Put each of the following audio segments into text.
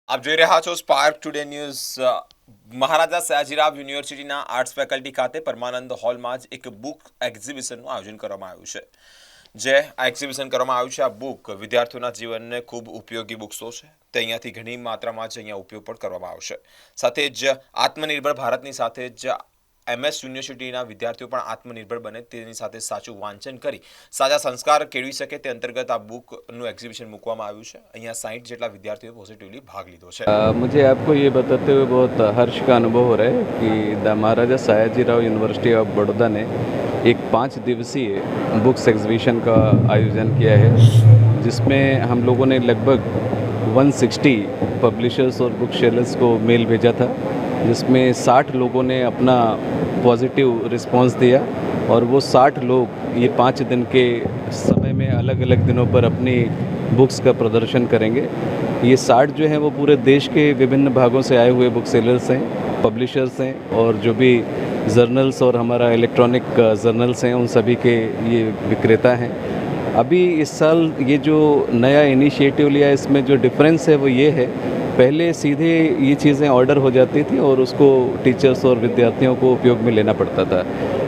આપ જોઈ રહ્યા છો spark today news Maharaja Sayajirao યુનિવર્સિટીના આર્ટ્સ ફેકલ્ટી ખાતે પરમાનંદ હોલમાં જ એક બુક એક્ઝિબિશનનું આયોજન કરવામાં આવ્યું છે જે આ એક્ઝિબિશન કરવામાં આવ્યું છે આ બુક વિદ્યાર્થીઓના જીવનને ખૂબ ઉપયોગી બુક્સો છે તે અહીંયાથી ઘણી માત્રામાં જ અહીંયા ઉપયોગ પણ કરવામાં આવશે સાથે જ આત્મનિર્ભર ભારતની સાથે જ MS યુનિવર્સિટીના વિદ્યાર્થીઓ પણ આત્મનિર્ભર બને તેની સાથે સાચું વાંચન કરી સાચા સંસ્કાર કેળવી શકે તે અંતર્ગત આ બુકનું એક્ઝિબિશન મૂકવામાં આવ્યું છે અહીંયા 60 જેટલા વિદ્યાર્થીઓએ પોઝિટિવલી ભાગ લીધો છે। मुझे आपको ये बताते हुए बहुत हर्ष का अनुभव हो रहा है कि the Maharaja Sayajirao university of Baroda ने एक 5 दिवसीय बुक्स एग्जीबिशन का आयोजन किया है जिसमें हम लोगों ने लगभग 160 पब्लिशर्स और बुक सेलर्स को मेल भेजा था जिसमें 60 लोगों ने अपना पॉजिटिव रिस्पांस दिया और वो 60 लोग ये 5 दिन के समय में अलग अलग दिनों पर अपनी बुक्स का प्रदर्शन करेंगे। ये 60 जो हैं वो पूरे देश के विभिन्न भागों से आए हुए बुक सेलर्स हैं, पब्लिशर्स हैं और जो भी जर्नल्स और हमारा इलेक्ट्रॉनिक जर्नल्स हैं उन सभी के ये विक्रेता हैं। अभी इस साल ये जो नया इनिशिएटिव लिया इसमें जो डिफरेंस है वो ये है, पहले सीधे ये चीज़ें ऑर्डर हो जाती थी और उसको टीचर्स और विद्यार्थियों को उपयोग में लेना पड़ता था,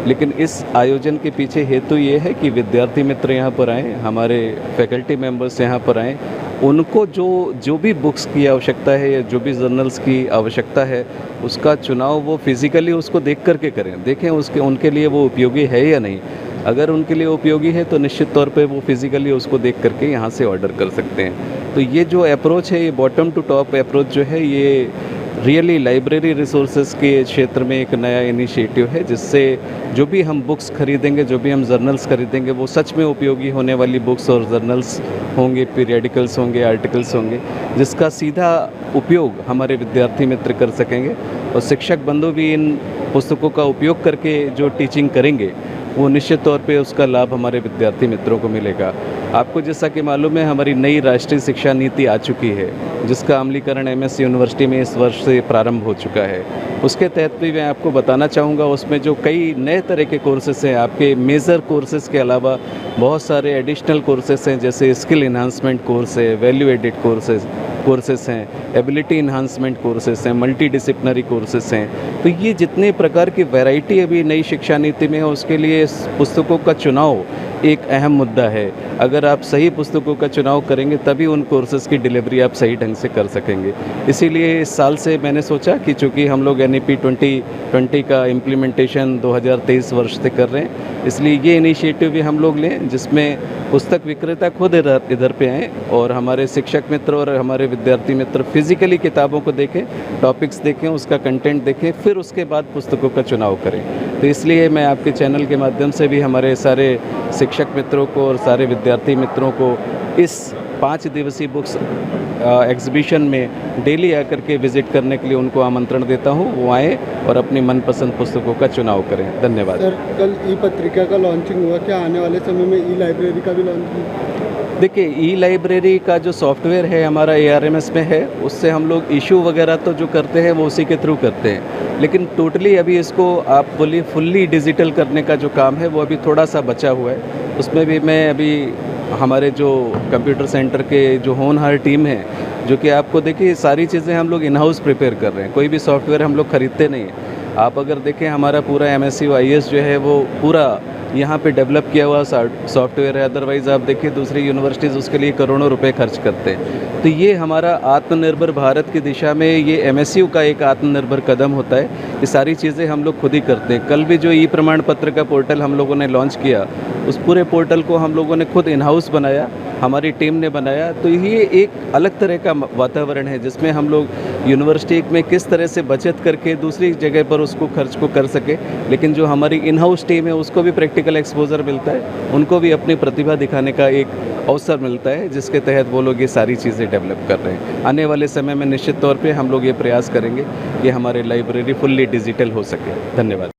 लेकिन इस आयोजन के पीछे हेतु ये है कि विद्यार्थी मित्र यहाँ पर आएँ, हमारे फैकल्टी मेंबर्स यहाँ पर आएँ, उनको जो भी बुक्स की आवश्यकता है या जो भी जर्नल्स की आवश्यकता है उसका चुनाव वो फिज़िकली उसको देख करके करें, देखें उसके उनके लिए वो उपयोगी है या नहीं। अगर उनके लिए उपयोगी है तो निश्चित तौर पे वो फिज़िकली उसको देख करके यहाँ से ऑर्डर कर सकते हैं। तो ये जो अप्रोच है ये बॉटम टू टॉप अप्रोच जो है ये रियली लाइब्रेरी रिसोर्सेज के क्षेत्र में एक नया इनिशिएटिव है जिससे जो भी हम बुक्स खरीदेंगे, जो भी हम जर्नल्स खरीदेंगे वो सच में उपयोगी होने वाली बुक्स और जर्नल्स होंगे, पीरियडिकल्स होंगे, आर्टिकल्स होंगे जिसका सीधा उपयोग हमारे विद्यार्थी मित्र कर सकेंगे और शिक्षक बंधु भी इन पुस्तकों का उपयोग करके जो टीचिंग करेंगे वो निश्चित तौर पे उसका लाभ हमारे विद्यार्थी मित्रों को मिलेगा। आपको जैसा कि मालूम है हमारी नई राष्ट्रीय शिक्षा नीति आ चुकी है जिसका अमलीकरण MS यूनिवर्सिटी में इस वर्ष से प्रारंभ हो चुका है। उसके तहत भी मैं आपको बताना चाहूँगा उसमें जो कई नए तरह के कोर्सेस हैं, आपके मेजर कोर्सेज़ के अलावा बहुत सारे एडिशनल कोर्सेस हैं जैसे स्किल इन्हांसमेंट कोर्स है, वैल्यू एडिड कोर्सेस हैं, एबिलिटी इन्हांसमेंट कोर्सेस हैं, मल्टी डिसिप्लिनरी कोर्सेस हैं। तो ये जितने प्रकार की वैरायटी अभी नई शिक्षा नीति में है उसके लिए इस पुस्तकों का चुनाव एक अहम मुद्दा है। अगर आप सही पुस्तकों का चुनाव करेंगे तभी उन कोर्सेज की डिलीवरी आप सही ढंग से कर सकेंगे। इसीलिए इस साल से मैंने सोचा कि चूँकि हम लोग NEP 2020 का इम्प्लीमेंटेशन 2023 वर्ष से कर रहे हैं इसलिए ये इनिशिएटिव भी हम लोग लें जिसमें पुस्तक विक्रेता खुद इधर पे आएँ और हमारे शिक्षक मित्र और हमारे विद्यार्थी मित्र फिज़िकली किताबों को देखें, टॉपिक्स देखें, उसका कंटेंट देखें, फिर उसके बाद पुस्तकों का चुनाव करें। तो इसलिए मैं आपके चैनल के माध्यम से भी हमारे सारे शिक्षक मित्रों को और सारे विद्यार्थी मित्रों को इस 5 दिवसीय बुक्स एग्जीबिशन में डेली आकर के विज़िट करने के लिए उनको आमंत्रण देता हूँ, वो आएँ और अपनी मनपसंद पुस्तकों का चुनाव करें। धन्यवाद। सर, कल ई-पत्रिका का लॉन्चिंग हुआ, क्या आने वाले समय में ई-लाइब्रेरी का भी लॉन्चिंग? देखिए ई-लाइब्रेरी का जो सॉफ्टवेयर है हमारा ARMS में है, उससे हम लोग इशू वगैरह तो जो करते हैं वो उसी के थ्रू करते हैं, लेकिन टोटली अभी इसको आप बोलिए फुल्ली डिजिटल करने का जो काम है वो अभी थोड़ा सा बचा हुआ है। उसमें भी मैं अभी हमारे जो कंप्यूटर सेंटर के जो होनहार टीम है जो कि आपको देखिए सारी चीज़ें हम लोग इन हाउस प्रिपेयर कर रहे हैं, कोई भी सॉफ्टवेयर हम लोग ख़रीदते नहीं हैं। आप अगर देखें हमारा पूरा MSc IS जो है वो पूरा यहाँ पे डेवलप किया हुआ सॉफ्टवेयर है, अदरवाइज़ आप देखिए दूसरी यूनिवर्सिटीज़ उसके लिए करोड़ों रुपए खर्च करते हैं। तो ये हमारा आत्मनिर्भर भारत की दिशा में ये MSU का एक आत्मनिर्भर कदम होता है, ये सारी चीज़ें हम लोग खुद ही करते हैं। कल भी जो ई-प्रमाण पत्र का पोर्टल हम लोगों ने लॉन्च किया उस पूरे पोर्टल को हम लोगों ने खुद इन हाउस बनाया, हमारी टीम ने बनाया। तो ये एक अलग तरह का वातावरण है जिसमें हम लोग यूनिवर्सिटी में किस तरह से बचत करके दूसरी जगह पर उसको खर्च को कर सके, लेकिन जो हमारी इन हाउस टीम है उसको भी प्रैक्टिकल एक्सपोजर मिलता है, उनको भी अपनी प्रतिभा दिखाने का एक अवसर मिलता है जिसके तहत वो लोग ये सारी चीज़ें डेवलप कर रहे हैं। आने वाले समय में निश्चित तौर पे हम लोग ये प्रयास करेंगे कि हमारी लाइब्रेरी फुल्ली डिजिटल हो सके। धन्यवाद।